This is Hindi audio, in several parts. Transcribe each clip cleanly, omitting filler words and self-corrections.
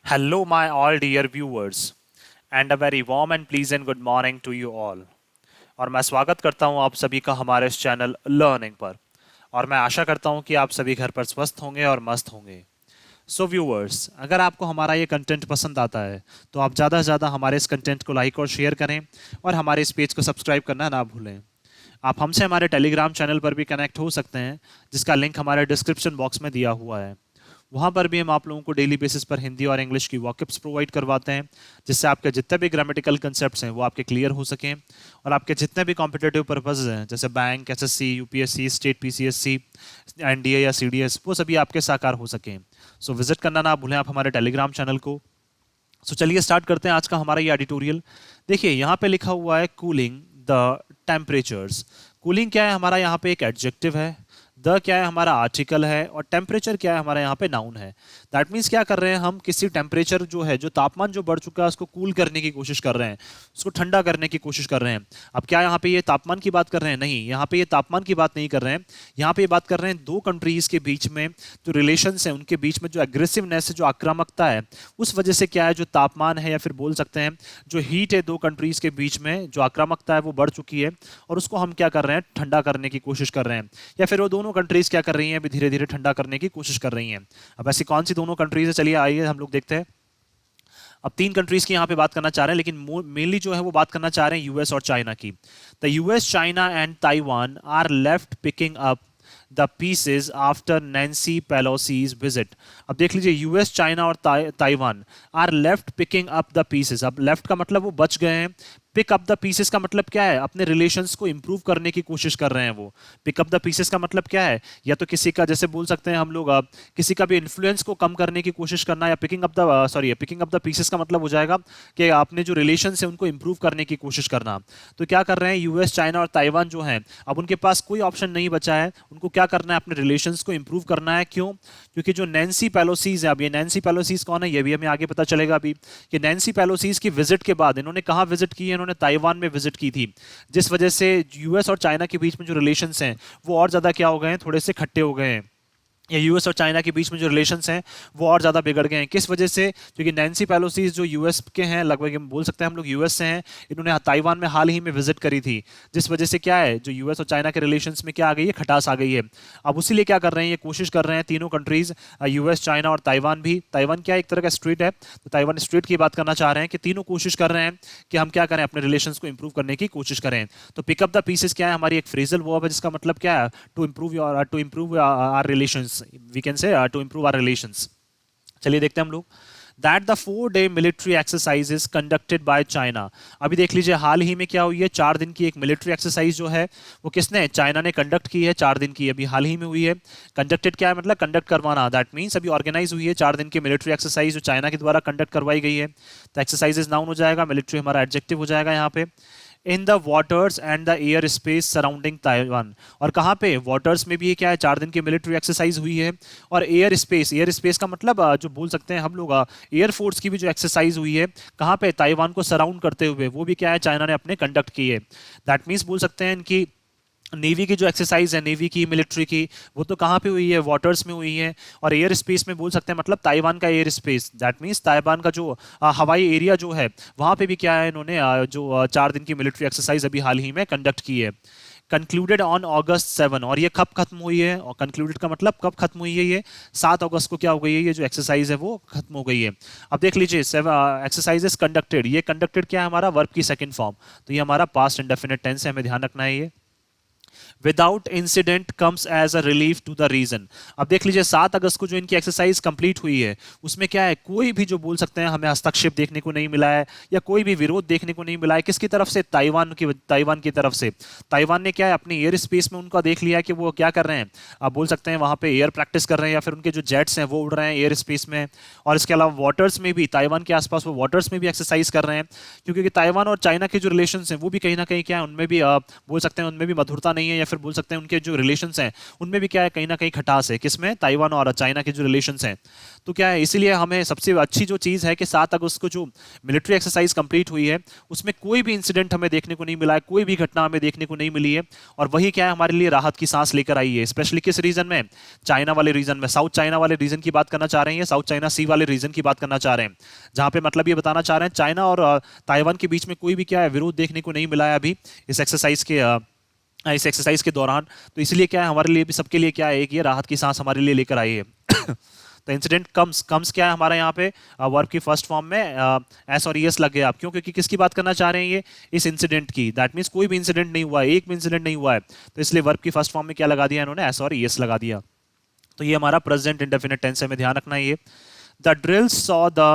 Hello, my all dear viewers, and a very warm and pleasant good morning to you all. और मैं स्वागत करता हूं आप सभी का हमारे इस चैनल लर्निंग पर। और मैं आशा करता हूं कि आप सभी घर पर स्वस्थ होंगे और मस्त होंगे। सो व्यूअर्स, अगर आपको हमारा ये कंटेंट पसंद आता है तो आप ज़्यादा से ज़्यादा हमारे इस कंटेंट को लाइक और शेयर करें और हमारे इस पेज को सब्सक्राइब करना ना भूलें। आप हमसे हमारे टेलीग्राम चैनल पर भी कनेक्ट हो सकते हैं, जिसका लिंक हमारे डिस्क्रिप्शन बॉक्स में दिया हुआ है। वहाँ पर भी हम आप लोगों को डेली बेसिस पर हिंदी और इंग्लिश की वॉकअप्स प्रोवाइड करवाते हैं, जिससे आपके जितने भी ग्रामेटिकल कंसेप्ट्स हैं वो आपके क्लियर हो सकें और आपके जितने भी कॉम्पिटेटिव पर्पज हैं जैसे bank, SSC, UPSC, state PCSC, NDA या सीडीएस, वो सभी आपके साकार हो सकें। सो विजिट करना ना भूलें आप हमारे टेलीग्राम चैनल को। चलिए स्टार्ट करते हैं आज का हमारा ये एडिटोरियल। देखिए यहाँ पे लिखा हुआ है कूलिंग द टेम्परेचर्स। कूलिंग क्या है हमारा यहाँ पे एक एडजेक्टिव है, द क्या है हमारा आर्टिकल है और टेम्परेचर क्या है हमारे यहाँ पे नाउन है। दैट मीन्स क्या कर रहे हैं हम, किसी टेम्परेचर जो है, जो तापमान जो बढ़ चुका है उसको कूल करने की कोशिश कर रहे हैं, उसको ठंडा करने की कोशिश कर रहे हैं। अब क्या यहाँ पे ये तापमान की बात कर रहे हैं? नहीं, यहाँ पे ये तापमान की बात नहीं कर रहे हैं। यहाँ पे ये बात कर रहे हैं दो कंट्रीज के बीच में जो रिलेशंस है, उनके बीच में जो एग्रेसिवनेस है, जो आक्रामकता है, उस वजह से क्या है, जो तापमान है या फिर बोल सकते हैं जो हीट है दो कंट्रीज के बीच में, जो आक्रामकता है वो बढ़ चुकी है और उसको हम क्या कर रहे हैं, ठंडा करने की कोशिश कर रहे हैं। या फिर वो दोनों कंट्रीज क्या कर रही हैं, अभी धीरे धीरे ठंडा करने की कोशिश कर रही हैं। अब ऐसी कौन सी दोनों कंट्रीज है, चलिए आइए हम लोग देखते हैं। अब तीन कंट्रीज की यहाँ पे बात करना चाह रहे हैं, लेकिन मेनली जो है वो बात करना चाह रहे हैं यूएस और चाइना की। The US, China and Taiwan are left picking up the pieces after Nancy Pelosi's visit. अब देख लीजिए, यूएस, चाइना और Taiwan are left picking up the pieces. अब लेफ्ट का मतलब वो बच गए हैं, पिक अप द पीसेस का मतलब क्या है, अपने रिलेशंस को इंप्रूव करने की कोशिश कर रहे हैं वो। पिक अप द पीसेस का मतलब क्या है, या तो किसी का, जैसे बोल सकते हैं हम लोग, किसी का भी इन्फ्लुएंस को कम करने की कोशिश करना, या picking up the picking up the pieces का मतलब हो जाएगा कि आपने जो रिलेशन है उनको इंप्रूव करने की कोशिश करना। तो क्या कर रहे हैं यूएस, चाइना और ताइवान जो है, अब उनके पास कोई ऑप्शन नहीं बचा है, उनको क्या करना है, अपने रिलेशंस को इंप्रूव करना है। क्यों? क्योंकि जो नैन्सी पेलोसीज है, अब ये नैन्सी पेलोसीज कौन है ये भी हमें आगे पता चलेगा अभी, कि नैन्सी पेलोसीज की विजिट के बाद इन्होंने कहाँ विजिट की है, इन्होंने ताइवान में विजिट की थी, जिस वजह से यूएस और चाइना के बीच में जो रिलेशंस हैं वो और ज्यादा क्या हो गए हैं, थोड़े से खट्टे हो गए हैं, या यूएस और चाइना के बीच में जो रिलेशंस हैं वो और ज़्यादा बिगड़ गए हैं। किस वजह से? क्योंकि नैन्सी पेलोसी जो यूएस के हैं, लगभग हम बोल सकते हैं हम लोग यूएस से हैं, इन्होंने ताइवान में हाल ही में विजिट करी थी, जिस वजह से क्या है, जो यूएस और चाइना के रिलेशंस में क्या आ गई है, खटास आ गई है। अब उसी लिए क्या कर रहे हैं, ये कोशिश कर रहे हैं तीनों कंट्रीज, यूएस, चाइना और ताइवान भी। ताइवान क्या है, एक तरह का स्ट्रेट है, तो ताइवान स्ट्रेट की बात करना चाह रहे हैं कि तीनों कोशिश कर रहे हैं कि हम क्या करें, अपने रिलेशंस को इंप्रूव करने की कोशिश करें। तो पिकअप द पीसेस क्या है, हमारी एक फ्रेजल वर्ब है, जिसका मतलब क्या है, to improve our relations, we can say to improve our relations. चलिए देखते हैं हम लोग। That the 4 day military exercises conducted by China. अभी देख लीजिए, हाल ही में क्या हुई है, 4 दिन की एक मिलिट्री एक्सरसाइज जो है वो किसने, चाइना ने कंडक्ट की है, 4 दिन की अभी हाल ही में हुई है। कंडक्टेड क्या है, मतलब कंडक्ट करवाना, दैट मीन्स अभी ऑर्गेनाइज हुई है 4 दिन की मिलिट्री एक्सरसाइज जो चाइना के द्वारा कंडक्ट करवाई गई है। तो एक्सरसाइजेज नाउन हो जाएगा, मिलिट्री हमारा एडजेक्टिव हो जाएगा यहाँ पे। In the waters and the air space surrounding Taiwan. और कहाँ पे, वाटर्स में भी क्या है, 4 दिन की मिलिट्री एक्सरसाइज हुई है। और एयर स्पेस, एयर स्पेस का मतलब जो बोल सकते हैं हम लोग, एयर फोर्स की भी जो एक्सरसाइज हुई है, कहाँ पे, ताइवान को सराउंड करते हुए, वो भी क्या है, चाइना ने अपने कंडक्ट की है। दैट मीन्स बोल सकते हैं इनकी नेवी की जो एक्सरसाइज है, नेवी की, मिलिट्री की, वो तो कहाँ पे हुई है, वाटर्स में हुई है। और एयर स्पेस में बोल सकते हैं मतलब ताइवान का air space, that means Taiwan का जो हवाई एरिया जो है, वहाँ पे भी क्या है, इन्होंने 4 दिन की मिलिट्री एक्सरसाइज अभी हाल ही में कंडक्ट की है। Concluded on August 7। और ये कब खत्म हुई है, और कंक्लूडेड का मतलब कब खत्म हुई है, ये 7 अगस्त को क्या हो गई है, ये जो एक्सरसाइज है वो खत्म हो गई है। अब देख लीजिए, एक्सरसाइजेस कंडक्टेड, ये कंडक्टेड क्या है, हमारा वर्ब की सेकंड फॉर्म, तो ये हमारा पास्ट इंडेफिनिट टेंस है, हमें ध्यान रखना है ये। Without incident comes as a relief to the region. अब देख लीजिए, 7 अगस्त को जो इनकी एक्सरसाइज कंप्लीट हुई है, उसमें क्या है, कोई भी जो बोल सकते हैं हमें हस्तक्षेप देखने को नहीं मिला है, या कोई भी विरोध देखने को नहीं मिला है, किसकी तरफ से, ताइवान की तरफ से। ताइवान ने क्या है, अपने एयर स्पेस में उनका देख लिया कि वो क्या कर रहे हैं, आप बोल सकते हैं वहां पे एयर प्रैक्टिस कर रहे हैं, या फिर उनके जो जेट्स हैं वो उड़ रहे हैं एयर स्पेस में। और इसके अलावा वाटर्स में भी, ताइवान के आसपास वो वाटर्स में भी एक्सरसाइज कर रहे हैं, क्योंकि ताइवान और चाइना के जो रिलेशन हैं वो भी कहीं ना कहीं क्या है, उनमें भी बोल सकते हैं उनमें भी मधुरता नहीं है, या फिर बोल सकते हैं उनके जो रिलेशंस हैं उनमें भी क्या है, कहीं ना कहीं खटास है। किसमें? ताइवान और चाइना के जो रिलेशंस हैं। तो क्या है, इसीलिए हमें सबसे अच्छी जो चीज़ है कि 7 अगस्त को जो मिलिट्री एक्सरसाइज कंप्लीट हुई है उसमें कोई भी इंसिडेंट हमें देखने को नहीं मिला है, कोई भी घटना हमें देखने को नहीं मिली है। और वही क्या है, हमारे लिए राहत की सांस लेकर आई है। स्पेशली किस रीजन में? चाइना वाले रीजन में, साउथ चाइना वाले रीजन की बात करना चाह रहे हैं, साउथ चाइना सी वाले रीजन की बात करना चाह रहे हैं, जहां पे मतलब ये बताना चाह रहे हैं चाइना और ताइवान के बीच में कोई भी क्या है विरोध देखने को नहीं मिला है अभी इस एक्सरसाइज के दौरान। तो इसलिए क्या है, हमारे लिए भी, सबके लिए क्या है, एक ये राहत की सांस हमारे लिए लेकर आई है। तो इंसिडेंट कम्स क्या है हमारा यहाँ पे वर्ब की फर्स्ट फॉर्म में एस और ईएस लग गया। आप क्यों? क्योंकि किसकी बात करना चाह रहे हैं ये? इस इंसिडेंट की। दैट मीन्स कोई भी इंसिडेंट नहीं हुआ है, एक भी इंसिडेंट नहीं हुआ है, तो इसलिए वर्ब की फर्स्ट फॉर्म में क्या लगा दिया इन्होंने? एस और ईएस लगा दिया। तो ये हमारा प्रेजेंट इंडेफिनिट टेंस है, हमें ध्यान रखना है ये। The drills saw the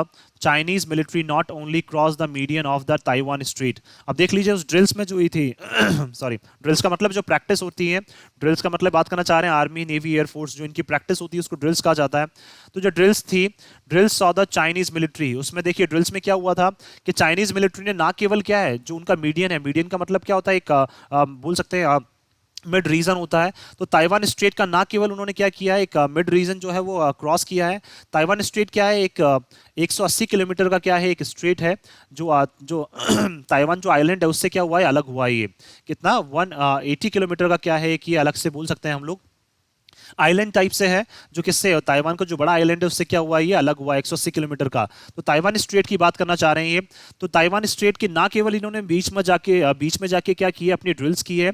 Chinese military not only cross the median of the Taiwan Strait। अब देख लीजिए उस ड्रिल्स में जो हुई थी सॉरी, ड्रिल्स का मतलब जो प्रैक्टिस होती है, ड्रिल्स का मतलब बात करना चाह रहे हैं आर्मी, नेवी, एयरफोर्स, जो इनकी प्रैक्टिस होती है उसको ड्रिल्स कहा जाता है। तो जो ड्रिल्स थी, drills saw the Chinese military, उसमें देखिए ड्रिल्स में क्या हुआ था कि चाइनीज मिलिट्री ने ना केवल क्या है, जो उनका मीडियन है, मीडियन का मतलब क्या होता है, एक बोल सकते हैं मिड रीजन होता है। तो ताइवान स्ट्रेट का ना केवल उन्होंने क्या किया है, एक मिड रीजन जो है वो क्रॉस किया है। ताइवान स्ट्रेट क्या है, एक 180 किलोमीटर का क्या है, एक स्ट्रेट है जो जो ताइवान जो आइलैंड है उससे क्या हुआ है, अलग हुआ है। ये कितना 180 किलोमीटर का क्या है, एक ये अलग से बोल सकते हैं हम लोग आइलैंड टाइप से है, जो किससे, ताइवान का जो बड़ा आइलैंड है उससे क्या हुआ है, ये अलग हुआ है 180 किलोमीटर का। तो ताइवान स्ट्रेट की बात करना चाह रहे हैं ये। तो ताइवान स्ट्रेट के ना केवल इन्होंने बीच में जाके क्या किया, अपनी ड्रिल्स की है,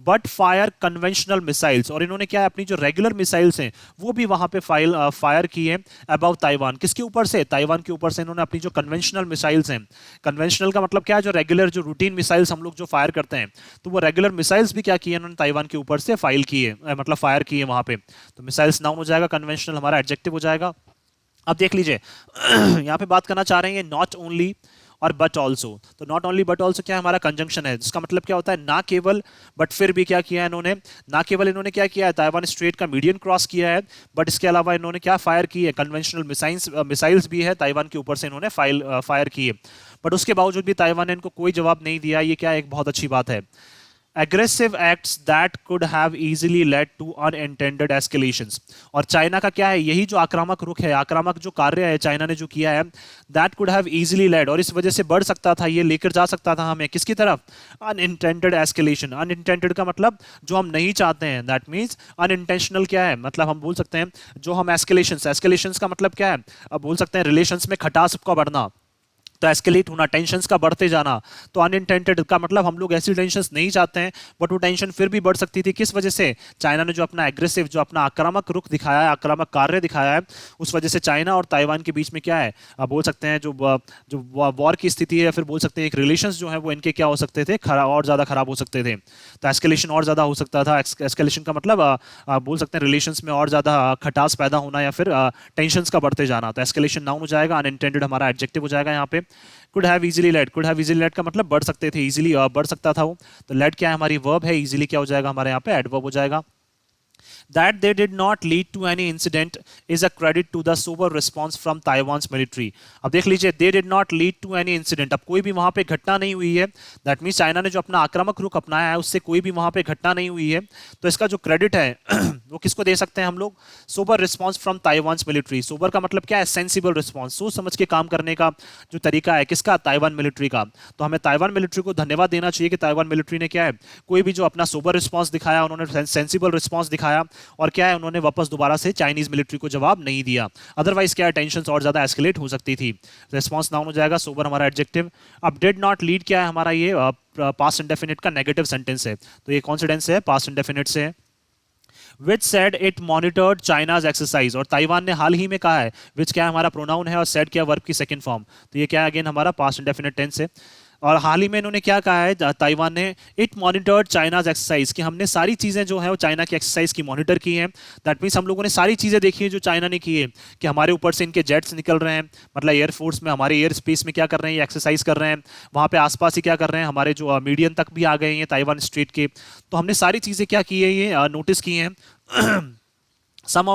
बट फायर कन्वेंशनल मिसाइल्स, और इन्होंने क्या है, अपनी जो रेगुलर मिसाइल्स हैं वो भी वहां पे फायर की है अबव ताइवान। किसके ऊपर से? ताइवान के ऊपर से इन्होंने अपनी जो कन्वेंशनल मिसाइल्स हैं, कन्वेंशनल का मतलब क्या है, जो रेगुलर जो रूटीन मिसाइल्स हम लोग जो फायर करते हैं, तो वो रेगुलर मिसाइल्स भी क्या की है इन्होंने, ताइवान के ऊपर से फाइल की है, मतलब फायर की है वहां पे। तो मिसाइल्स नाउन हो जाएगा, कन्वेंशनल हमारा एडजेक्टिव हो जाएगा। अब देख लीजिए यहाँ पे बात करना चाह रहे हैं नॉट ओनली और बट ऑल्सो। तो नॉट ओनली बट ऑल्सो क्या है, हमारा कंजंक्शन है, जिसका मतलब क्या होता है, ना केवल बट फिर भी क्या किया है इन्होंने, ना केवल इन्होंने क्या किया है, ताइवान स्ट्रेट का मीडियन क्रॉस किया है, बट इसके अलावा इन्होंने क्या फायर की है, कन्वेंशनल मिसाइल्स भी है ताइवान के ऊपर से इन्होंने फायर की है। बट उसके बावजूद भी ताइवान ने इनको कोई जवाब नहीं दिया। ये क्या एक बहुत अच्छी बात है। aggressive acts that could have easily led to unintended escalations। और चाइना का क्या है, यही जो आक्रामक रुख है, आक्रामक जो कार्य है चाइना ने जो किया है, that could have easily led, और इस वजह से बढ़ सकता था, ये लेकर जा सकता था हमें किसकी तरफ, अनइंटेंडेड एस्केलेशन। अनइंटेंडेड का मतलब जो हम नहीं चाहते हैं, दैट मीन्स अनइंटेंशनल क्या है, मतलब हम बोल सकते हैं जो हम एस्केलेशंस का मतलब क्या है, अब बोल सकते हैं रिलेशंस में खटास का बढ़ना, तो एस्केलेट होना, टेंशंस का बढ़ते जाना। तो अनइंटेंडेड का मतलब हम लोग ऐसी टेंशंस नहीं चाहते हैं, बट वो टेंशन फिर भी बढ़ सकती थी। किस वजह से? चाइना ने जो अपना एग्रेसिव, जो अपना आक्रामक रुख दिखाया है, आक्रामक कार्य दिखाया है, उस वजह से चाइना और ताइवान के बीच में क्या है, बोल सकते हैं जो वॉर की स्थिति है, या फिर बोल सकते हैं एक रिलेशंस जो है वो इनके क्या हो सकते थे, और ज्यादा खराब हो सकते थे। तो एस्केलेशन और ज्यादा हो सकता था। एस्केलेशन का मतलब बोल सकते हैं रिलेशंस में और ज्यादा खटास पैदा होना, या फिर टेंशंस का बढ़ते जाना। तो एस्केलेशन नाउन हो जाएगा, अनइंटेंडेड हमारा एडजेक्टिव हो जाएगा यहाँ पे। Could have easily led, could have easily led का मतलब बढ़ सकते थे, इजीली बढ़ सकता था वो। तो लेड क्या है, हमारी वर्ब है, इजीली क्या हो जाएगा हमारे यहाँ पे, एडवर्ब हो जाएगा। That they did not lead to any incident is a credit to the sober response from Taiwan's military। अब देख लीजिए, they did not lead to any incident, अब कोई भी वहां पे घटना नहीं हुई है। दैट मीन्स चाइना ने जो अपना आक्रामक रुख अपनाया है उससे कोई भी वहां पे घटना नहीं हुई है। तो इसका जो क्रेडिट है वो किसको दे सकते हैं हम लोग, sober response from Taiwan's military. Sober का मतलब क्या है, सेंसिबल रिस्पॉन्स, सोच समझ के काम करने का जो तरीका है, किसका, ताइवान मिलिट्री का। तो हमें ताइवान मिलिट्री को धन्यवाद देना चाहिए कि ताइवान मिलिट्री ने क्या है, कोई भी जो अपना सोबर रिस्पॉन्स दिखाया, उन्होंने सेंसिबल रिस्पॉन्स दिखाया, और क्या है, उन्होंने वापस दोबारा से चाइनीज मिलिट्री को जवाब नहीं दिया। अदरवाइज क्या है, टेंशन और ज्यादा एस्केलेट हो सकती थी। रिस्पॉन्स नाउन हो जाएगा, सोबर हमारा एडजेक्टिव। अब डिड नॉट लीड क्या है हमारा, ये पास्ट इंडेफिनिट का नेगेटिव सेंटेंस है। तो ये कौन सा टेंस है, पास्ट इंडेफिनिट से है। Which said it monitored China's exercise, और ताइवान ने हाल ही में कहा है, विच क्या है हमारा प्रोनाउन है, और सेड क्या वर्ब की सेकंड फॉर्म। तो ये क्या है, अगेन हमारा पास्ट इंडेफिनिट टेंस है। और हाल ही में इन्होंने क्या कहा है, ताइवान ने, इट मॉनिटर्ड चाइनाज एक्सरसाइज, कि हमने सारी चीजें जो है वो चाइना की एक्सरसाइज की मॉनिटर की हैं। दैट मीन्स हम लोगों ने सारी चीजें देखी है जो चाइना ने की है, कि हमारे ऊपर से इनके जेट्स निकल रहे हैं, मतलब एयरफोर्स में, हमारे एयर स्पेस में क्या कर रहे हैं, ये एक्सरसाइज कर रहे हैं, वहां पे आसपास ही क्या कर रहे हैं, हमारे जो मीडियन तक भी आ गए हैं ताइवान स्ट्रेट के। तो हमने सारी चीजें क्या की है, ये नोटिस की हैं। some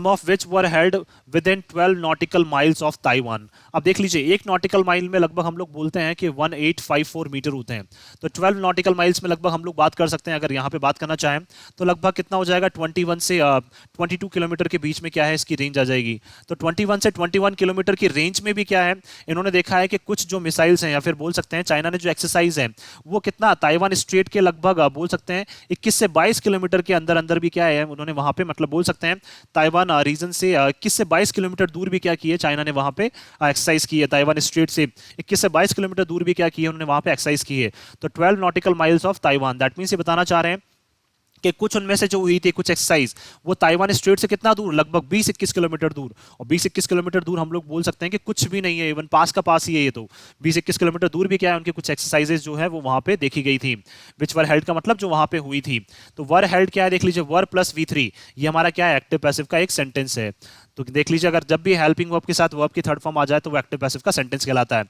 of which were held within 12 nautical miles of Taiwan। अब देख लीजिए, एक नॉटिकल माइल में लगभग हम लोग बोलते हैं कि 1854 मीटर होते हैं। तो 12 नॉटिकल माइल्स में लगभग हम लोग बात कर सकते हैं, अगर यहाँ पे बात करना चाहें तो लगभग कितना हो जाएगा, 21 से 22 किलोमीटर के बीच में क्या है इसकी रेंज आ जाएगी। तो 21 से 21 किलोमीटर की रेंज में भी क्या है, इन्होंने देखा है कि कुछ जो मिसाइल्स हैं, या फिर बोल सकते हैं चाइना ने जो एक्सरसाइज है वो कितना ताइवान स्ट्रेट के लगभग बोल सकते हैं 21 से 22 किलोमीटर के अंदर अंदर भी क्या है उन्होंने वहां पे, मतलब बोल सकते हैं ताइवान रीजन से 21 से 22 किलोमीटर दूर भी क्या की है चाइना ने वहां पे एक्सरसाइज की है। ताइवान स्ट्रेट से 21 से 22 किलोमीटर दूर भी क्या की है उन्होंने वहां पे एक्सरसाइज की है। तो 12 nautical miles of Taiwan, that means ये बताना चाह रहे हैं कि कुछ उनमें से जो हुई थी कुछ एक्सरसाइज वो ताइवान स्ट्रेट से कितना दूर, लगभग 20-21 किलोमीटर दूर। और 20-21 किलोमीटर दूर हम लोग बोल सकते हैं कि कुछ भी नहीं है, इवन पास का पास ही है ये। तो 20-21 किलोमीटर दूर भी क्या है उनकी कुछ एक्सरसाइजेज जो है वो वहां पे देखी गई थी। विच वर हेल्ड का मतलब जो वहां पे हुई थी। तो वर हेल्ड क्या है देख लीजिए, वर प्लस V3 ये हमारा क्या है एक्टिव पैसिव का एक सेंटेंस है। तो देख लीजिए, अगर जब भी हेल्पिंग वर्ब के साथ वर्ब की थर्ड फॉर्म आ जाए तो वो एक्टिव पैसिव का सेंटेंस कहलाता है।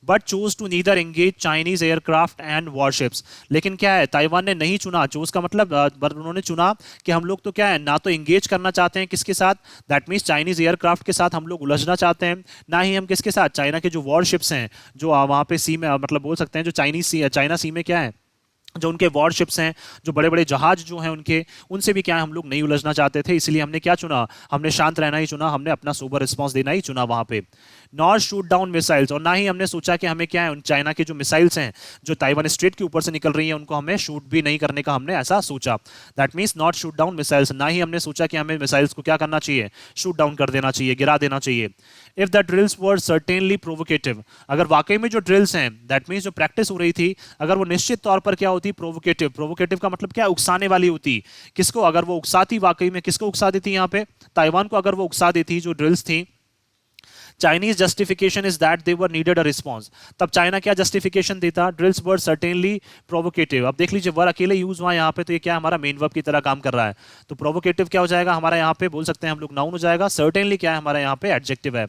But choose to neither engage Chinese aircraft and warships, लेकिन क्या है ताइवान ने नहीं चुना, चूज का मतलब उन्होंने चुना कि हम लोग तो क्या है ना तो इंगेज करना चाहते हैं किसके साथ, दैट मीन्स चाइनीज एयरक्राफ्ट के साथ हम लोग उलझना चाहते हैं, ना ही हम किसके साथ चाइना के जो वॉरशिप्स हैं जो वहां पे सी में मतलब बोल सकते हैं जो चाइनीज सी चाइना सी में क्या है जो उनके वॉरशिप्स हैं, जो बड़े बड़े जहाज जो हैं उनके, उनसे भी क्या है हम लोग नहीं उलझना चाहते थे। इसलिए हमने क्या चुना, हमने शांत रहना ही चुना, हमने अपना सोबर रिस्पॉन्स देना ही चुना वहां पे। नॉट शूट डाउन मिसाइल्स, और ना ही हमने सोचा कि हमें क्या है उन चाइना के जो मिसाइल्स हैं जो ताइवान स्ट्रेट के ऊपर से निकल रही हैं उनको हमें शूट भी नहीं करने का हमने ऐसा सोचा। That means not shoot down missiles, ना ही हमने सोचा कि हमें मिसाइल्स को क्या करना चाहिए, शूट डाउन कर देना चाहिए, गिरा देना चाहिए। If the drills were certainly provocative, अगर वाकई में जो ड्रिल्स हैं दैट मीन्स जो प्रैक्टिस हो रही थी अगर वो निश्चित तौर पर क्या होती, प्रोवोकेटिव। प्रोवोकेटिव का मतलब क्या है, उकसाने वाली होती। किसको, अगर वो उकसाती वाकई में किसको उकसा देती यहाँ पे, ताइवान को अगर वो उकसा देती जो ड्रिल्स थी। Chinese justification is that they were needed a response, तब चाइना क्या जस्टिफिकेशन देता, ड्रिल्स वर सर्टेनली प्रोवोकेटिव। अब देख लीजिए वर अकेले यूज हुआ यहाँ पे तो ये क्या हमारा मेन वर्ब की तरह काम कर रहा है। तो प्रोवोकेटिव क्या हो जाएगा हमारा यहाँ पे, बोल सकते हैं हम लोग नाउन हो जाएगा। सर्टेनली क्या है हमारा यहाँ पे एडजेक्टिव है।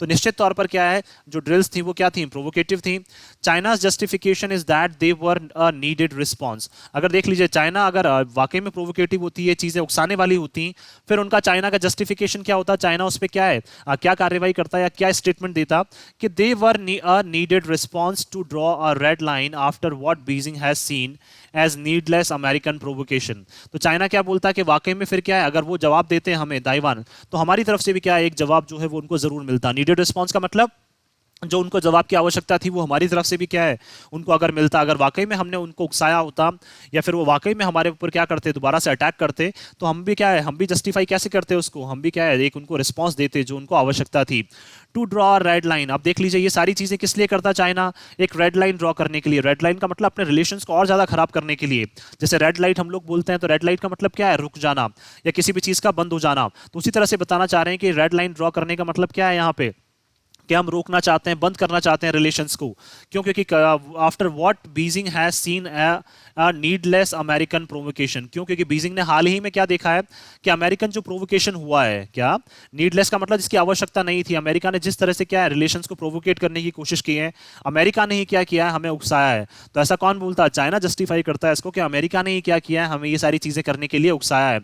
तो निश्चित तौर पर क्या है जो ड्रिल्स थी वो क्या थी, प्रोवोकेटिव थी। China's justification is that they were a needed response, अगर देख लीजिए चाइना अगर वाकई में प्रोवोकेटिव होती है, चीजें उकसाने वाली होती, फिर उनका चाइना का जस्टिफिकेशन क्या होता, चाइना उस पर क्या है क्या कार्रवाई करता है या क्या स्टेटमेंट देता कि they were a needed response to draw a red line after what Beijing has seen as needless American provocation. तो चाइना क्या बोलता है कि वाकई में फिर क्या है अगर वो जवाब देते हैं हमें ताइवान, तो हमारी तरफ से भी क्या है एक जवाब जो है वो उनको जरूर मिलता। नीडेड रिस्पॉन्स का मतलब जो उनको जवाब की आवश्यकता थी वो हमारी तरफ से भी क्या है उनको अगर मिलता, अगर वाकई में हमने उनको उकसाया होता या फिर वो वाकई में हमारे ऊपर क्या करते दोबारा से अटैक करते, तो हम भी क्या है हम भी जस्टिफाई कैसे करते उसको, हम भी क्या है एक उनको रिस्पॉन्स देते जो उनको आवश्यकता थी। टू ड्रॉ रेड लाइन, अब देख लीजिए ये सारी चीजें किस लिए करता चाइना, एक रेड लाइन ड्रॉ करने के लिए। रेड लाइन का मतलब अपने रिलेशंस को और ज्यादा खराब करने के लिए। जैसे रेड लाइट हम लोग बोलते हैं तो रेड लाइट का मतलब क्या है, रुक जाना या किसी भी चीज का बंद हो जाना। तो उसी तरह से बताना चाह रहे हैं कि रेड लाइन ड्रॉ करने का मतलब क्या है यहाँ पे, कि हम रोकना चाहते हैं, बंद करना चाहते हैं रिलेशंस को। क्यों, क्योंकि after what Beijing has seen a needless American provocation, क्यों, क्योंकि बीजिंग ने हाल ही में क्या देखा है कि अमेरिकन जो प्रोवोकेशन हुआ है, क्या नीडलेस का मतलब जिसकी आवश्यकता नहीं थी, अमेरिका ने जिस तरह से क्या है रिलेशंस को प्रोवोकेट करने की कोशिश की है, अमेरिका ने ही क्या किया है हमें उकसाया है। तो ऐसा कौन बोलता है, चाइना जस्टिफाई करता है इसको कि अमेरिका ने ही क्या किया है हमें ये सारी चीजें करने के लिए उकसाया है।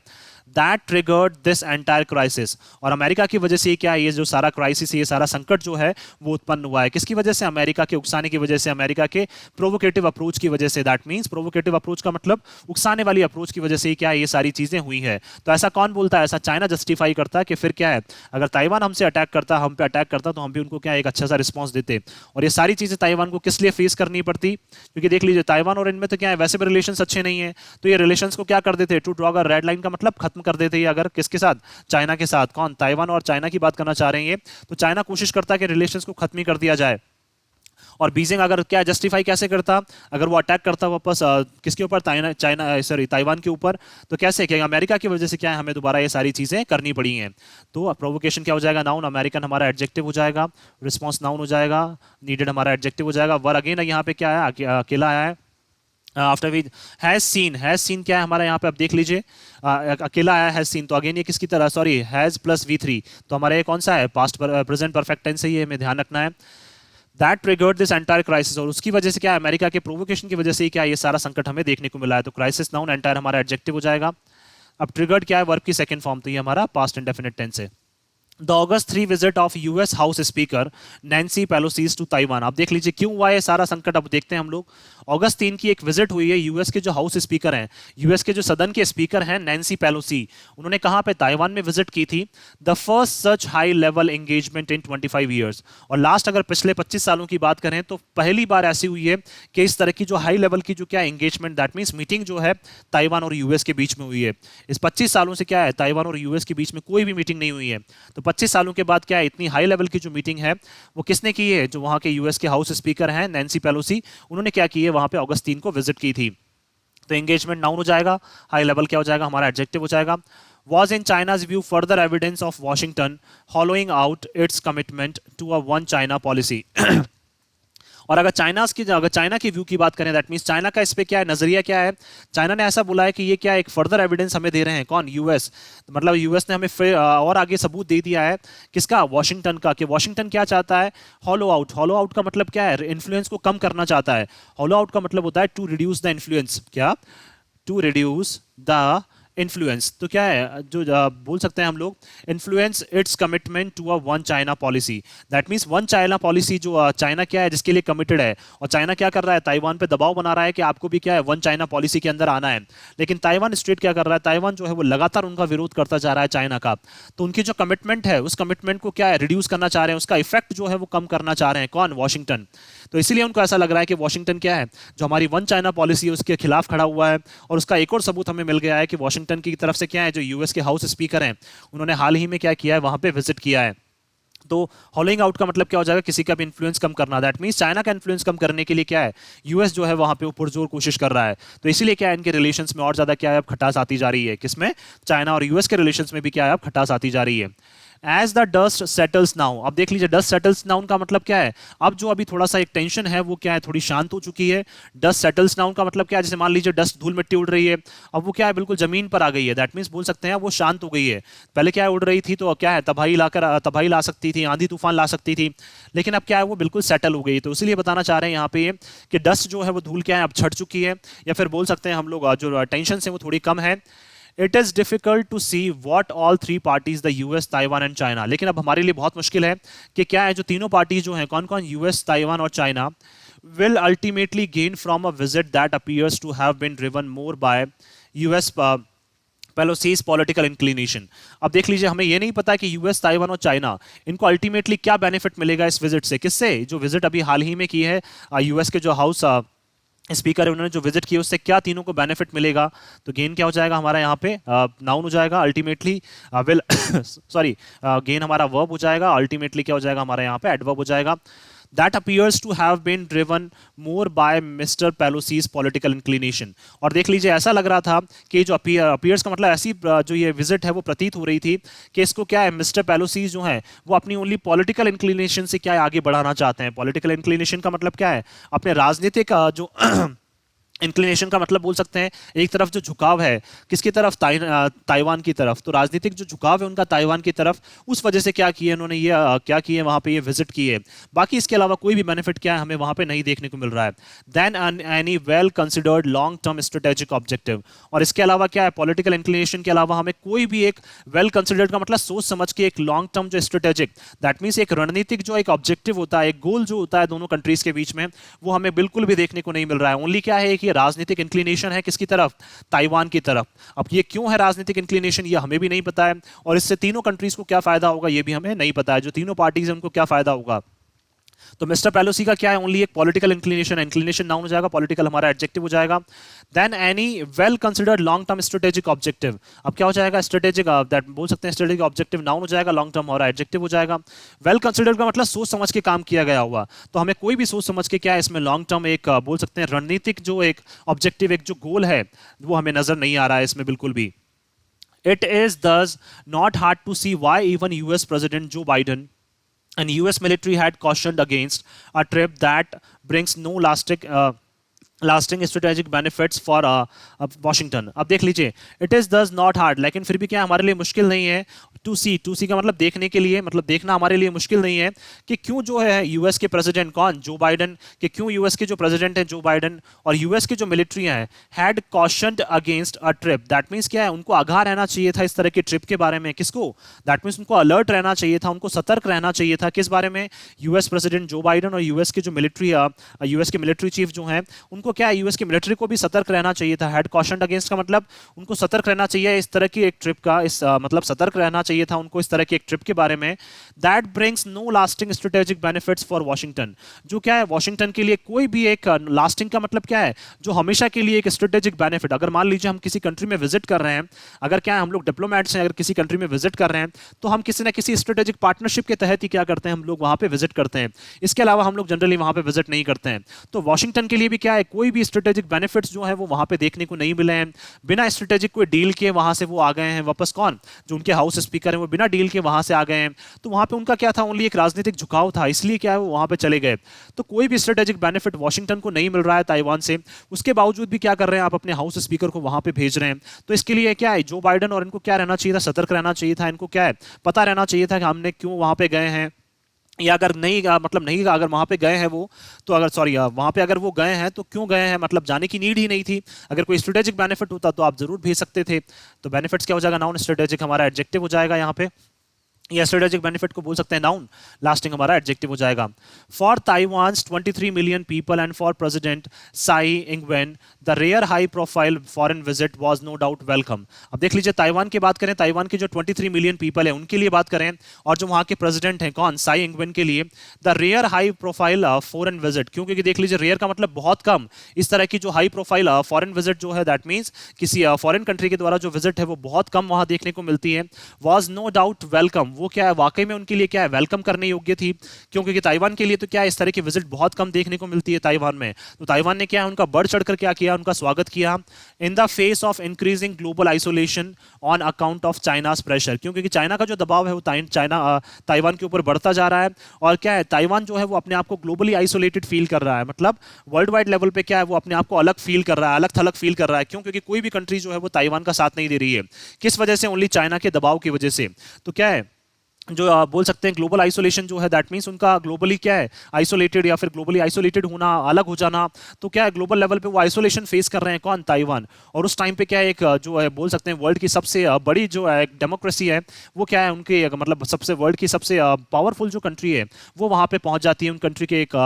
That triggered this entire crisis, और अमेरिका की वजह से क्या ये जो सारा क्राइसिस है, ये सारा संकट जो है वो उत्पन्न हुआ है किसकी वजह से, अमेरिका के उकसाने की वजह से, अमेरिका के प्रोवोकेटिव अप्रोच की वजह से। दैट मींस प्रोवोकेटिव अप्रोच का मतलब उकसाने वाली अप्रोच की वजह से क्या ये सारी चीजें हुई है। तो ऐसा कौन बोलता है, ऐसा चाइना जस्टिफाई करता है कि फिर क्या है अगर ताइवान हमसे अटैक करता, हम पे अटैक करता, तो हम भी उनको क्या एक अच्छा सा रिस्पॉन्स देते। और ये सारी चीजें ताइवान को किस लिए फेस करनी पड़ती, क्योंकि देख लीजिए ताइवान और इनमें तो क्या है वैसे भी रिलेशन अच्छे नहीं है, तो ये रिलेशन को क्या कर देते, to draw a red line का मतलब खत्म कर देते हैं। अगर किसके साथ, चाइना के साथ, कौन, ताइवान और चाइना की बात करना चाह रहे हैं ये, तो चाइना कोशिश करता है कि रिलेशंस को खत्म ही कर दिया जाए। और बीजिंग अगर क्या जस्टिफाई कैसे करता, अगर वो अटैक करता वापस किसके ऊपर, चाइना सॉरी ताइवान के ऊपर, तो कैसे, क्या अमेरिका की वजह से क्या है हमें दोबारा ये सारी चीजें करनी पड़ी हैं। तो प्रोवोकेशन क्या हो जाएगा, नाउन, अमेरिकन हमारा एडजेक्टिव हो जाएगा, रिस्पॉन्स नाउन हो जाएगा, नीडेड हमारा एडजेक्टिव हो जाएगा। वर अगेन यहाँ पे क्या है अकेला आया है। आफ्टर विच हैज सीन क्या है हमारा यहाँ पे, अब देख लीजिए अकेला आया हैज सीन, तो अगेन ये किसकी तरह, सॉरी हैज प्लस V3, तो हमारा ये कौन सा है, पास्ट प्रेजेंट परफेक्ट टेंस है, ये हमें ध्यान रखना है। That triggered this entire crisis, और उसकी वजह से क्या है अमेरिका के प्रोवोकेशन की वजह से क्या ये सारा संकट हमें देखने को मिला है। तो क्राइसिस नाउन, एंटायर हमारा एडजेक्टिव हो जाएगा। अब ट्रिगर्ड क्या है, वर्ब की सेकंड फॉर्म, तो ये हमारा पास्ट इंडेफिनिट टेंस है। The August 3 visit of US house speaker Nancy Pelosi to Taiwan. आप देख लीजिए क्यों हुआ है सारा संकट, अब देखते हैं हम लोग। अगस्त 3 की एक विजिट हुई है, यूएस के जो हाउस स्पीकर हैं, यूएस के जो सदन के स्पीकर हैं नैन्सी पेलोसी, उन्होंने कहां पे, ताइवान में विजिट की थी। The first such high level engagement in 25 years. और लास्ट अगर पिछले 25 सालों की बात करें तो पहली बार ऐसी हुई है कि इस तरह की जो हाई लेवल की जो क्या एंगेजमेंट, दैट मीन्स मीटिंग जो है ताइवान और यूएस के बीच में हुई है। इस 25 सालों से क्या है, ताइवान और यूएस के बीच में कोई भी मीटिंग नहीं हुई है। तो 25 सालों के बाद क्या है, इतनी हाई लेवल की जो मीटिंग है वो किसने की है, जो वहां के यूएस के हाउस स्पीकर हैं नैन्सी पेलोसी, उन्होंने क्या की है, वहां पे अगस्त 3 को विजिट की थी। तो एंगेजमेंट नाउन हो जाएगा, हाई लेवल क्या हो जाएगा, हमारा एडजेक्टिव हो जाएगा। Was in China's view further evidence of Washington hollowing out its commitment to a one China policy। और अगर चाइना की व्यू की बात करें, दैट मींस चाइना का इस पे क्या है, नजरिया क्या है, चाइना ने ऐसा बोला है कि ये क्या एक फर्दर एविडेंस हमें दे रहे हैं, कौन, यूएस, मतलब यूएस ने हमें फिर और आगे सबूत दे दिया है, किसका, वॉशिंगटन का, कि वॉशिंगटन क्या चाहता है, हॉलो आउट। हॉलो आउट का मतलब क्या है, इन्फ्लुएंस को कम करना चाहता है। हॉलो आउट का मतलब होता है टू रिड्यूस द इन्फ्लुएंस, क्या, टू रिड्यूस द इन्फ्लुएंस। तो क्या है, जो बोल सकते हैं हम लोग, influence its commitment to a one China policy. That means one China policy, जो चाइना क्या है जिसके लिए कमिटेड है, और चाइना क्या कर रहा है, ताइवान पे दबाव बना रहा है कि आपको भी क्या है, वन चाइना पॉलिसी के अंदर आना है। लेकिन ताइवान स्टेट क्या कर रहा है, ताइवान जो है वो लगातार उनका विरोध करता जा रहा है चाइना का। तो उनकी जो कमिटमेंट है, उस कमिटमेंट को क्या है, रिड्यूस करना चाह रहे हैं, उसका इफेक्ट जो है वो कम करना चाह रहे हैं, कौन, वॉशिंगटन। तो इसीलिए उनको ऐसा लग रहा है कि वॉशिंगटन क्या है, जो हमारी वन चाइना पॉलिसी है उसके खिलाफ खड़ा हुआ है। और उसका एक और सबूत हमें मिल गया है कि वॉशिंगटन की तरफ से क्या है, जो यूएस के हाउस स्पीकर हैं, उन्होंने हाल ही में क्या किया है, वहां पे विजिट किया है। तो हॉलोइंग आउट का मतलब क्या हो जाएगा, किसी का भी इन्फ्लुएंस कम करना। दैट मींस चाइना का इन्फ्लुएंस कम करने के लिए क्या है, यूएस जो है वहां पे पुरजोर कोशिश कर रहा है। तो इसीलिए क्या है, इनके रिलेशंस में और ज्यादा क्या है, अब खटास आती जा रही है, किसमें, चाइना और यूएस के रिलेशंस में भी क्या है, अब खटास आती जा रही है। As the dust settles now, अब देख लीजिए डस्ट सेटल्स नाउन का मतलब क्या है, अब जो अभी थोड़ा सा एक टेंशन है वो क्या है, थोड़ी शांत हो चुकी है। डस्ट सेटल्स नाउन का मतलब क्या है, जैसे मान लीजिए डस्ट, धूल मिट्टी उड़ रही है, अब वो क्या है, बिल्कुल जमीन पर आ गई है। दैट मीन्स बोल सकते हैं वो शांत हो गई है। पहले क्या है, उड़ रही थी तो क्या है, तबाही ला सकती थी, आंधी तूफान ला सकती थी, लेकिन अब क्या है, वो बिल्कुल सेटल हो गई। तो इसलिए बताना चाह रहे हैं यहाँ पे कि डस्ट जो है वो धूल क्या है, अब छट चुकी है, या फिर बोल सकते हैं हम लोग जो टेंशन है वो थोड़ी कम है। It is difficult to see what all three parties, the US, Taiwan and China, लेकिन अब हमारे लिए बहुत मुश्किल है कि क्या है, जो तीनों पार्टी जो हैं, कौन कौन, यूएस, ताइवान और China, will ultimately gain from a visit that appears to have been driven more by US Pelosi's political inclination. अब देख लीजिए, हमें यह नहीं पता कि यूएस, ताइवान और चाइना, इनको अल्टीमेटली क्या बेनिफिट मिलेगा इस विजिट से, किससे, जो विजिट अभी हाल ही में की है यूएस के जो हाउस स्पीकर है उन्होंने जो विजिट की, उससे क्या तीनों को बेनिफिट मिलेगा। तो गेन क्या हो जाएगा हमारा यहाँ पे, नाउन हो जाएगा, अल्टीमेटली विल सॉरी, गेन हमारा वर्ब हो जाएगा, अल्टीमेटली क्या हो जाएगा हमारा यहाँ पे, एडवर्ब हो जाएगा। That appears to have been driven more by Mr. Pelosi's political inclination। और देख लीजिए, ऐसा लग रहा था कि जो appears का मतलब ऐसी जो ये विजिट है वो प्रतीत हो रही थी कि इसको क्या है, मिस्टर पेलोसी जो है वो अपनी ओनली पॉलिटिकल इंक्लिनेशन से क्या है, आगे बढ़ाना चाहते हैं। पॉलिटिकल इंक्लिनेशन का मतलब क्या है, अपने राजनीतिक जो इंक्लिनेशन का मतलब बोल सकते हैं एक तरफ जो झुकाव है, किसकी तरफ, ताइवान की तरफ। तो राजनीतिक जो झुकाव है उनका ताइवान की तरफ, उस वजह से क्या किए उन्होंने, ये क्या किए, वहां पे ये विजिट किए। बाकी इसके अलावा कोई भी बेनिफिट क्या है हमें वहां पे नहीं देखने को मिल रहा है। Than any well considered long term strategic objective. और इसके अलावा क्या है, पॉलिटिकल इंक्लिनेशन के अलावा हमें कोई भी एक वेल कंसिडर्ड का मतलब सोच समझ के एक लॉन्ग टर्म जो स्ट्रेटेजिक, दैट मीन्स एक रणनीतिक जो एक ऑब्जेक्टिव होता है, एक गोल जो होता है दोनों कंट्रीज के बीच में, वो हमें बिल्कुल भी देखने को नहीं मिल रहा है। ओनली क्या है कि राजनीतिक इंक्लिनेशन है किसकी तरफ, ताइवान की तरफ। अब ये क्यों है राजनीतिक इंक्लिनेशन, ये हमें भी नहीं पता है, और इससे तीनों कंट्रीज को क्या फायदा होगा ये भी हमें नहीं पता है, जो तीनों पार्टीज हैं उनको क्या फायदा होगा। तो मिस्टर पेलोसी का क्या है, ओनली एक पॉलिटिकल इंक्लिनेशन, इंक्लिनेशन नाउन हो जाएगा, पॉलिटिकल हमारा एडजेक्टिव हो जाएगा। Than any well considered long term strategic objective. अब क्या हो जाएगा, स्ट्रेटेजिक, दैट बोल सकते हैं स्ट्रेटेजिक ऑब्जेक्टिव नाउन हो जाएगा, लॉन्ग टर्म हमारा एडजेक्टिव हो जाएगा। वेल कंसिडर्ड का मतलब सोच समझ के काम किया गया हुआ, तो हमें कोई भी सोच समझ के क्या है इसमें लॉन्ग टर्म एक बोल सकते हैं रणनीतिक जो एक ऑब्जेक्टिव, एक जो गोल है वो हमें नजर नहीं आ रहा है इसमें बिल्कुल भी। It is thus not hard to see why even US President Joe Biden and US military had cautioned against a trip that brings no lasting lasting strategic benefits for Washington. अब देख लीजिए, इट इज दस नॉट हार्ड, लेकिन फिर भी क्या हमारे लिए मुश्किल नहीं है टू सी का मतलब देखने के लिए, मतलब देखना हमारे लिए मुश्किल नहीं है कि क्यों जो है यूएस के प्रेसिडेंट कौन, जो बाइडन, कि क्यों यूएस के जो प्रेसिडेंट है जो बाइडन और यूएस के जो मिलिट्री हैं had cautioned against a trip. That means क्या है, उनको आगाह रहना चाहिए था इस तरह की ट्रिप के बारे में। किसको? दैट मीन्स उनको अलर्ट रहना चाहिए था, उनको सतर्क रहना चाहिए था। किस बारे में? यूएस प्रेसिडेंट जो बाइडन और यूएस के जो मिलिट्री, यूएस के मिलिट्री चीफ जो हैं, उनको क्या है, यूएस की मिलिट्री को भी सतर्क रहना चाहिए था। हेड कॉशन्ड अगेंस्ट का मतलब उनको सतर्क रहना चाहिए इस तरह की एक ट्रिप का, मतलब सतर्क रहना चाहिए था उनको इस तरह की एक ट्रिप के बारे में। That brings no lasting strategic benefits for Washington. जो क्या है, वॉशिंगटन के लिए कोई भी एक लास्टिंग का मतलब क्या है, जो हमेशा के लिए एक स्ट्रेटेजिक बेनिफिट। अगर मान लीजिए हम किसी कंट्री में विजिट कर रहे हैं, अगर क्या है हम लोग डिप्लोमेट्स हैं, अगर किसी कंट्री में विजिट कर रहे हैं, तो हम किसी ना किसी स्ट्रेटेजिक पार्टनरशिप के तहत ही क्या करते हैं, हम लोग वहां पे विजिट करते हैं। इसके अलावा हम लोग जनरली वहां पे विजिट नहीं करते हैं। तो वॉशिंगटन के लिए भी क्या है, कोई भी स्ट्रेटेजिक बेनिफिट्स जो है वो वहां पे देखने को नहीं मिले हैं। बिना स्ट्रेटेजिक कोई डील के वहां से वो आ गए हैं वापस। कौन? जो उनके हाउस स्पीकर हैं, वो बिना डील के वहां से आ गए हैं। तो वहां पे उनका क्या था, ओनली एक राजनीतिक झुकाव था, इसलिए क्या है वो वहां पे चले गए। तो कोई भी स्ट्रेटेजिक बेनिफिट वॉशिंगटन को नहीं मिल रहा है ताइवान से, उसके बावजूद भी क्या कर रहे हैं आप, अपने हाउस स्पीकर को वहां पे भेज रहे हैं। तो इसके लिए क्या है, जो बाइडन और इनको क्या रहना चाहिए था, सतर्क रहना चाहिए था। इनको क्या है, पता रहना चाहिए था कि हमने क्यों वहां पे गए हैं, या अगर नहीं मतलब नहीं, अगर वहां पे गए हैं वो, तो अगर सॉरी वहां पे अगर वो गए हैं तो क्यों गए हैं, मतलब जाने की नीड ही नहीं थी। अगर कोई स्ट्रेटेजिक बेनिफिट होता तो आप जरूर भेज सकते थे। तो बेनिफिट्स क्या हो जाएगा, नॉन स्ट्रेटेजिक हमारा एडजेक्टिव हो जाएगा यहाँ पे, या स्ट्रेटेजिक बेनिफिट को बोल सकते हैं नाउन, लास्टिंग हमारा एडजेक्टिव हो जाएगा। For Taiwan's 23 million people and for president Tsai Ing-wen the rare high profile foreign visit was no doubt welcome. अब देख लीजिए, ताइवान की बात करें, ताइवान के जो 23 मिलियन पीपल है उनके लिए बात करें, और जो वहां के प्रेसिडेंट हैं कौन, साई इंगवेन के लिए, the rare high profile foreign visit. क्यों? क्योंकि देख लीजिए, रेयर का मतलब बहुत कम, इस तरह की जो हाई प्रोफाइल फॉरेन विजिट जो है, दैट मीन्स किसी फॉरेन कंट्री के द्वारा जो विजिट है वो बहुत कम वहां देखने को मिलती है। वॉज नो डाउट वेलकम, वो क्या है, वाकई में उनके लिए क्या है, वेलकम करने योग्य थी। क्योंकि ताइवान के लिए तो क्या है, इस तरह की विजिट बहुत कम देखने को मिलती है ताइवान में। तो ताइवान ने क्या है, उनका बढ़ चढ़कर क्या किया, उनका स्वागत किया। In the face of increasing global isolation on account of China's pressure. क्योंकि चाइना का जो दबाव है वो ताइवान के ऊपर बढ़ता जा रहा है। और क्या है, ताइवान जो है वो अपने आप को ग्लोबली आइसोलेटेड फील कर रहा है, मतलब वर्ल्ड वाइड लेवल पे क्या है, वो अपने आप को अलग फील कर रहा है, अलग थलग फील कर रहा है। क्यों? क्योंकि कोई भी कंट्री जो है वो ताइवान का साथ नहीं दे रही है। किस वजह से? ओनली चाइना के दबाव की वजह से। तो क्या है, जो आप बोल सकते हैं ग्लोबल आइसोलेशन जो है, दैट मीन्स उनका ग्लोबली क्या है, आइसोलेटेड, या फिर ग्लोबली आइसोलेटेड होना, अलग हो जाना। तो क्या है, ग्लोबल लेवल पे वो आइसोलेशन फेस कर रहे हैं कौन, ताइवान। और उस टाइम पे क्या है, एक जो है बोल सकते हैं वर्ल्ड की सबसे बड़ी जो है डेमोक्रेसी है, वो क्या है उनके मतलब सबसे वर्ल्ड की सबसे पावरफुल जो कंट्री है वो वहाँ पे पहुंच जाती है। उन कंट्री के एक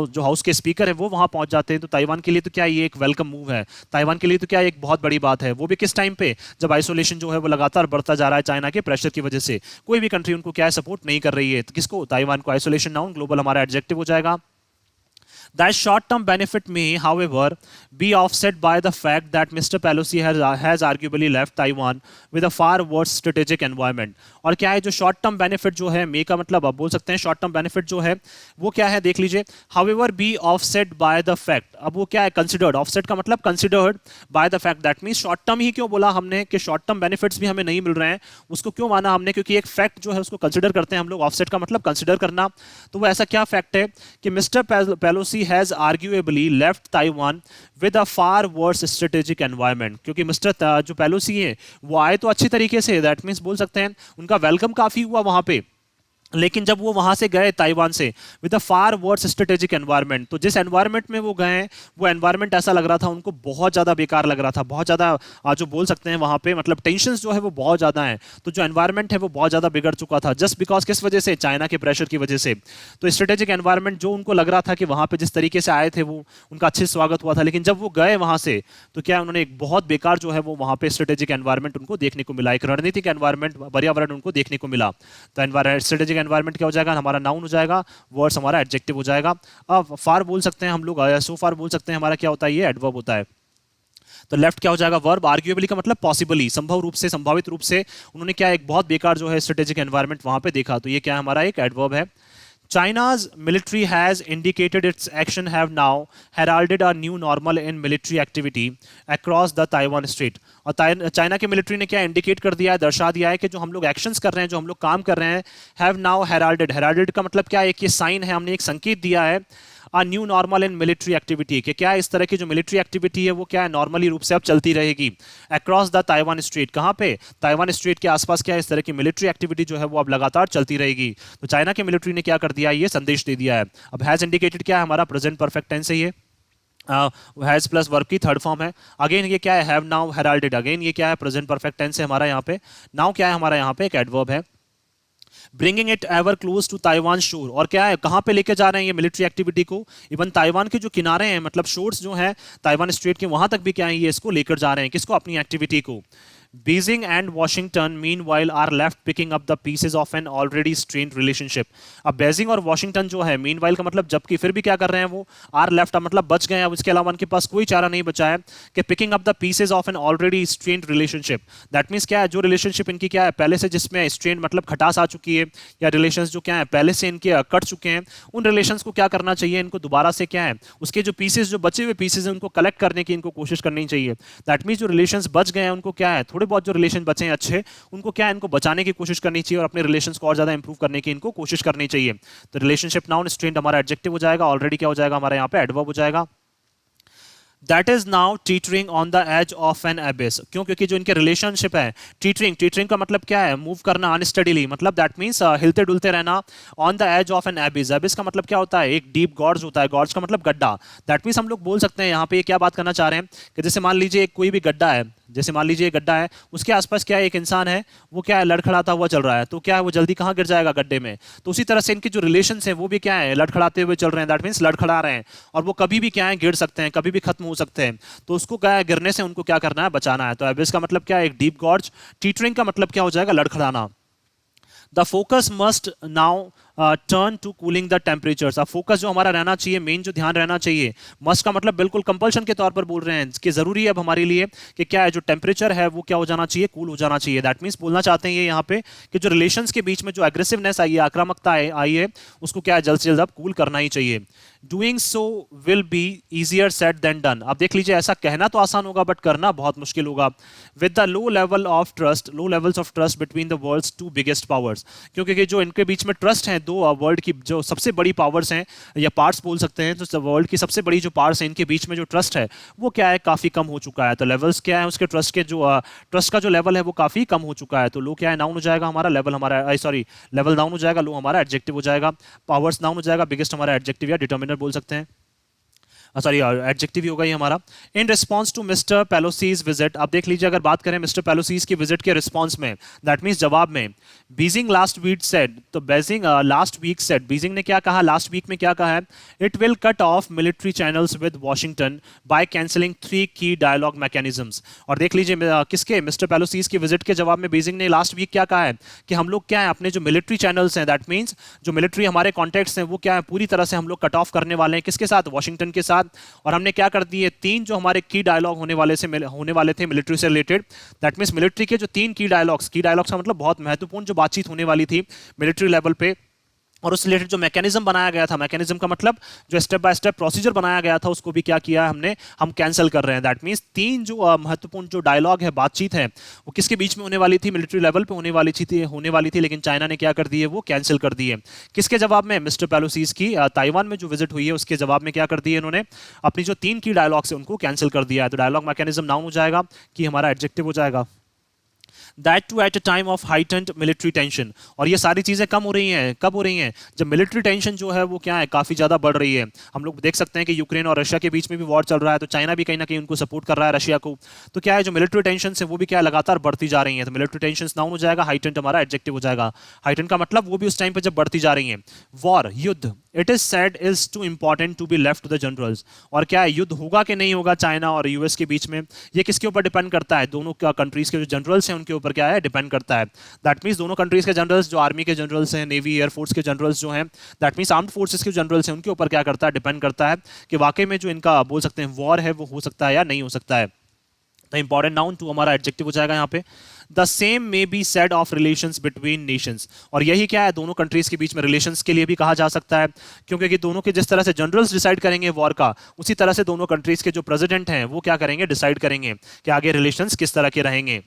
जो हाउस के स्पीकर है वो वहाँ पहुंच जाते हैं। तो ताइवान के लिए तो क्या ये एक वेलकम मूव है, ताइवान के लिए तो क्या एक बहुत बड़ी बात है। वो भी किस टाइम पे, जब आइसोलेशन जो है वो लगातार बढ़ता जा रहा है चाइना के प्रेशर की वजह से। कोई भी कंट्री उनको क्या है, सपोर्ट नहीं कर रही है। तो किसको, ताइवान को। आइसोलेशन नाउन, ग्लोबल हमारा एडजेक्टिव हो जाएगा। That short-term benefit may, however, be offset by the fact that Mr. Pelosi has arguably left Taiwan with a far worse strategic environment. और क्या है, जो शॉर्ट टर्म बेनिफिट जो है, मे का मतलब आप बोल सकते हैं शॉर्ट टर्म बेनिफिट जो है वो क्या है, देख लीजिए, however be offset by the fact। अब वो क्या है, कंसिडर्ड, ऑफसेट का मतलब considered by the fact. That mean short term ही क्यों बोला हमने कि शॉर्ट टर्म बेनिफिट्स भी हमें नहीं मिल रहे हैं, उसको क्यों माना हमने, क्योंकि एक फैक्ट जो है उसको कंसिडर करते हैं हम लोग। ऑफसेट का मतलब कंसिडर करना। तो वो ऐसा क्या फैक्ट है कि mister Pelosi has arguably left Taiwan with a far worse strategic environment. क्योंकि मिस्टर जो पेलोसी है वो आए तो अच्छी तरीके से, दैट मीन्स बोल सकते हैं उनका वेलकम काफी हुआ वहां पे, लेकिन जब वो वहां से गए ताइवान से with a far worse strategic environment, तो जिस एनवायरनमेंट में वो गए वो एनवायरनमेंट ऐसा लग रहा था उनको बहुत ज़्यादा बेकार लग रहा था, बहुत ज़्यादा जो बोल सकते हैं वहां पे मतलब टेंशंस जो है वो बहुत ज़्यादा हैं। तो जो एनवायरनमेंट है वो बहुत ज़्यादा बिगड़ चुका था, जस्ट बिकॉज किस वजह से, चाइना के प्रेशर की वजह से। तो स्ट्रेटेजिक एनवायरनमेंट जो उनको लग रहा था कि वहां पे जिस तरीके से आए थे वो उनका अच्छे स्वागत हुआ था, लेकिन जब वो गए वहां से तो क्या उन्होंने एक बहुत बेकार जो है वो वहां पे स्ट्रेटेजिक एनवायरनमेंट उनको देखने को मिला, एक रणनीतिक एनवायरनमेंट, पर्यावरण उनको देखने को मिला। तो स्ट्रेटेजिक एनवायरनमेंट क्या हो जाएगा, हमारा नाउन हो जाएगा, वर्ड्स हमारा एडजेक्टिव हो जाएगा। अब फार बोल सकते हैं हम लोग, सो फार बोल सकते हैं, हमारा क्या होता है, ये एडवर्ब होता है। तो लेफ्ट क्या हो जाएगा, वर्ब। आर्ग्यूएबली का मतलब पॉसिबली, संभव रूप से, संभावित रूप से उन्होंने क्या एक बहुत बेकार जो है स्ट्रेटेजिक एनवायरनमेंट वहां पे देखा। तो ये क्या हमारा एक एडवर्ब है। China's military has indicated its action have now heralded a new normal in military activity across the Taiwan Strait। और चाइना के मिलिट्री ने क्या इंडिकेट कर दिया है, दर्शा दिया है कि जो हम लोग एक्शंस कर रहे हैं, जो हम लोग काम कर रहे हैं, हैव नाउ हेराल्डेड। हेराल्डेड का मतलब क्या है, एक ये साइन है, हमने एक संकेत दिया है a new normal in military activity, कि क्या इस तरह की जो मिलिट्री एक्टिविटी है वो क्या है नॉर्मली रूप से अब चलती रहेगी अक्रॉस द ताइवान स्ट्रेट। कहाँ पे? ताइवान स्ट्रेट के आसपास क्या है इस तरह की मिलिट्री एक्टिविटी जो है वो अब लगातार चलती रहेगी। तो चाइना की मिलिट्री ने क्या कर दिया, ये संदेश दे दिया है। अब हैज इंडिकेटेड क्या है, हमारा प्रेजेंट परफेक्ट टेंस है ये, हैज प्लस वर्ब की थर्ड फॉर्म है। अगेन ये क्या है, हैव नाउ हेराल्डेड, अगेन ये क्या है प्रेजेंट परफेक्ट टेंस है हमारा यहाँ पे। नाउ क्या है हमारा यहाँ पे एक एडवर्ब है। Bringing it ever close to Taiwan shore, और क्या है कहाँ पे लेके जा रहे हैं ये मिलिट्री एक्टिविटी को, इवन ताइवान के जो किनारे हैं मतलब शोर्स जो हैं ताइवान स्ट्रेट के वहां तक भी क्या है ये इसको लेकर जा रहे हैं, किसको, अपनी एक्टिविटी को। Beijing and Washington meanwhile are left picking up the pieces of an already strained relationship। अब बेजिंग और वॉशिंगटन जो है meanwhile का मतलब जबकि, फिर भी क्या कर रहे हैं वो, are left मतलब बच गए हैं, अब इसके अलावा उनके पास कोई चारा नहीं बचा है कि picking up the pieces of an already strained relationship। that means क्या है, जो रिलेशनशिप इनकी क्या है पहले से जिसमें strained मतलब खटास आ चुकी है, या रिलेशंस जो क्या है पहले से इनके कट चुके हैं, उन रिलेशंस को क्या करना चाहिए, इनको दोबारा से क्या है उसके जो पीसेस, जो बचे हुए पीसेस हैं उनको कलेक्ट करने की इनको कोशिश करनी चाहिए। दैट मीन्स जो रिलेशंस बच गए हैं उनको क्या है, थोड़े बहुत जो रिलेशन बचे हैं अच्छे, उनको क्या है इनको बचाने की कोशिश करनी चाहिए और अपने रिलेशंस को और ज्यादा इंप्रूव करने की इनको कोशिश करनी चाहिए। तो रिलेशनशिप नाउन, स्ट्रेंड हमारा एडजेक्टिव हो जाएगा, ऑलरेडी क्या हो जाएगा हमारा यहाँ पे एडवर्ब हो जाएगा। That is now teetering on the edge of an abyss, क्यों, क्योंकि जो इनके रिलेशनशिप है, टीटरिंग, टीटरिंग का मतलब क्या है, मूव करना अनस्टडीली, मतलब दैट मीन्स हिलते डुलते रहना, on the edge of an abyss, abyss का मतलब क्या होता है, एक डीप गॉर्ज होता है, गॉर्ज का मतलब गड्ढा। दैट मीन्स हम लोग बोल सकते हैं यहाँ पे क्या बात करना चाह रहे हैं कि जैसे मान लीजिए कोई भी गड्ढा है, जैसे मान लीजिए गड्ढा है, उसके आसपास क्या है एक इंसान है, वो क्या है लड़खड़ाता हुआ चल रहा है, तो क्या है वो जल्दी कहाँ गिर जाएगा, गड्ढे में। तो उसी तरह से इनके जो रिलेशंस हैं वो भी क्या है लड़खड़ाते हुए चल रहे हैं, दैट मीन्स लड़खड़ा रहे हैं, और वो कभी भी क्या है गिर सकते हैं, कभी भी खत्म हो सकते हैं। तो उसको क्या है गिरने से उनको क्या करना है, बचाना है। तो एबिस का मतलब क्या है, एक डीप गॉर्ज। टीटरिंग का मतलब क्या हो जाएगा, लड़खड़ाना। The focus must now turn to cooling the temperatures. अब फोकस जो हमारा रहना चाहिए, मेन जो ध्यान रहना चाहिए, मस्ट का मतलब बिल्कुल कंपल्शन के तौर पर बोल रहे हैं कि जरूरी है अब हमारे लिए कि क्या है जो टेम्परेचर है वो क्या हो जाना चाहिए, कूल हो जाना चाहिए। दैट मीन्स बोलना चाहते हैं ये यहाँ पे कि जो रिलेशंस के बीच में जो एग्रेसिवनेस आई है, आक्रामकता आई है, उसको क्या है जल्द से जल्द अब कूल करना ही चाहिए। Doing so will be easier said than done. अब देख लीजिए ऐसा कहना तो आसान होगा बट करना बहुत मुश्किल होगा। With the low level of trust, low levels of trust between the world's two biggest powers, क्योंकि जो इनके बीच में ट्रस्ट है दो वर्ल्ड की जो सबसे बड़ी पावर्स हैं या पार्ट्स बोल सकते हैं, तो वर्ल्ड की सबसे बड़ी जो पार्ट्स हैं इनके बीच में जो ट्रस्ट है वो क्या है काफी कम हो चुका है। तो लेवल्स क्या है उसके ट्रस्ट के, जो ट्रस्ट का जो लेवल है वो काफी कम हो चुका है। तो लो क्या है नाउन हो जाएगा हमारा, लेवल हमारा सॉरी लेवल नाउन हो जाएगा, लो हमारा एडजेक्टिव हो जाएगा, पावर्स नाउन हो जाएगा, बिगेस्ट हमारा एडजेक्टिव या डिटर्मिनर बोल सकते हैं, सॉरी एडजेक्टिव ही होगा ये हमारा। In response to mister Pelosi's visit, आप देख लीजिए अगर बात करें मिस्टर पेलोसीज की विजिट के रिस्पॉन्स में, दैट मींस जवाब में, बीजिंग लास्ट वीक सेड, तो Beijing last week said, Beijing ने क्या कहा लास्ट वीक में, क्या कहा है, it will cut off military channels with Washington by cancelling 3 की डायलॉग मैकेनिज्म्स। और देख लीजिए किसके, मिस्टर पेलोसीज की विजिट के जवाब में बीजिंग ने लास्ट वीक क्या कहा है कि हम लोग क्या है अपने जो मिलिट्री चैनल्स हैं, दैट मीन्स जो मिलिट्री हमारे कॉन्टेक्ट्स हैं वो क्या है पूरी तरह से हम लोग कट ऑफ करने वाले हैं, किसके साथ, वॉशिंगटन के साथ। और हमने क्या कर दिए, 3 जो हमारे की डायलॉग होने वाले थे मिलिट्री से रिलेटेड, दैट मींस मिलिट्री के जो 3 की डायलॉग्स का मतलब बहुत महत्वपूर्ण जो बातचीत होने वाली थी मिलिट्री लेवल पे, और उस रिलेटेड जो मैकेनिज्म बनाया गया था, मैकेनिज्म का मतलब जो स्टेप बाय स्टेप प्रोसीजर बनाया गया था उसको भी क्या किया हमने, हम कैंसिल कर रहे हैं। दैट मींस 3 जो महत्वपूर्ण जो डायलॉग है, बातचीत है, वो किसके बीच में होने वाली थी, मिलिट्री लेवल पे होने वाली थी, लेकिन चाइना ने क्या कर दी है, वो कैंसिल कर दी है। किसके जवाब में, मिस्टर पेलोसीज की ताइवान में जो विजिट हुई है उसके जवाब में क्या कर दिए इन्होंने, अपनी जो 3 की डायलॉग्स है उनको कैंसिल कर दिया है। तो डायलॉग मैकेनिज्म नाउन हो जाएगा, कि हमारा एडजेक्टिव हो जाएगा। That too at a time of heightened military tension, और ये सारी चीजें कम हो रही हैं, कब हो रही हैं, जब मिलिट्री टेंशन जो है वो क्या है काफी ज्यादा बढ़ रही है। हम लोग देख सकते हैं कि यूक्रेन और रशिया के बीच में भी वॉर चल रहा है, तो चाइना भी कहीं ना कहीं उनको सपोर्ट कर रहा है रशिया को। तो क्या है जो मिलिट्री टेंशन है वो भी क्या लगातार बढ़ती जा रही है। तो मिलिट्री टेंशन नाउन हो जाएगा, हाइटेंड हमारा एडजेक्टिव हो जाएगा। हाइटेंड का मतलब वो भी उस टाइम पे जब बढ़ती जा रही है। वॉर, युद्ध, it is said is too important to be left to the generals, और क्या है युद्ध होगा कि नहीं होगा चाइना और यूएस के बीच में, ये किसके ऊपर डिपेंड करता है, दोनों कंट्रीज के जो जनरल्स हैं उनके ऊपर क्या है डिपेंड करता है। दैट मींस दोनों कंट्रीज के जनरल्स, जो आर्मी के जनरल्स हैं, नेवी एयरफोर्स के जनरल्स जो हैं, दैट मींस आर्म्ड फोर्सेस के जनरल्स हैं, उनके ऊपर क्या करता है, डिपेंड करता है कि वाकई में जो इनका बोल सकते हैं वॉर है वो हो सकता है या नहीं हो सकता है। द इंपॉर्टेंट नाउन टू हमारा एडजेक्टिव हो जाएगा यहाँ पे। The same may be said of relations between Nations, और यही क्या है दोनों कंट्रीज के बीच में रिलेशंस के लिए भी कहा जा सकता है, क्योंकि दोनों के जिस तरह से जनरल्स डिसाइड करेंगे वॉर का, उसी तरह से दोनों कंट्रीज के जो प्रेसिडेंट हैं वो क्या करेंगे, डिसाइड करेंगे कि आगे रिलेशंस किस तरह के रहेंगे।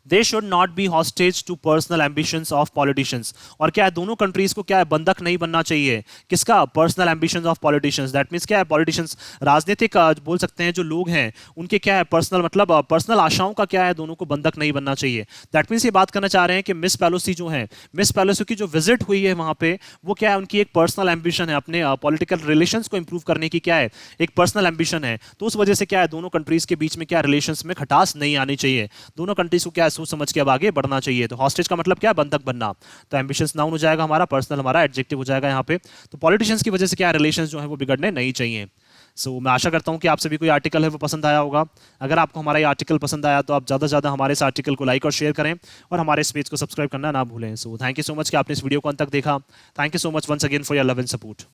They should not be hostage to personal ambitions of politicians. और क्या है, दोनों कंट्रीज को क्या है, बंधक नहीं बनना चाहिए किसका, personal ambitions of politicians. That means क्या है, पॉलिटिशियंस राजनीतिक बोल सकते हैं जो लोग हैं उनके क्या है पर्सनल मतलब पर्सनल आशाओं का क्या है, दोनों को बंधक नहीं बनना चाहिए। दैट मींस ये बात करना चाह रहे हैं कि मिस पेलोसी जो है, मिस पेलोसी की जो विजिट हुई है वहां पे, वो क्या है, उनकी एक पर्सनल एम्बिशन है, अपने पॉलिटिकल रिलेशंस को इंप्रूव करने की क्या है, एक पर्सनल एम्बिशन है। तो उस वजह से क्या है, दोनों कंट्रीज के बीच में क्या रिलेशंस में खटास नहीं आनी चाहिए, दोनों कंट्रीज को क्या है सोच समझ के अब आगे बढ़ना चाहिए। तो हॉस्टेज का मतलब क्या है, बंधक बनना। तो एम्बिशंस नाउन हो जाएगा हमारा, पर्सनल हमारा एडजेक्टिव हो जाएगा यहाँ पे। तो पॉलिटिशियंस की वजह से क्या रिलेशंस जो है वो बिगड़ने नहीं चाहिए। मैं आशा करता हूं कि आप सभी को ये आर्टिकल है वो पसंद आया होगा। अगर आपको हमारा ये आर्टिकल पसंद आया तो आप ज़्यादा से ज़्यादा हमारे इस आर्टिकल को लाइक और शेयर करें और हमारे इस पेज को सब्सक्राइब करना ना भूलें। थैंक यू सो मच कि आपने इस वीडियो को अंत तक देखा। Thank you so much once again for your love and support.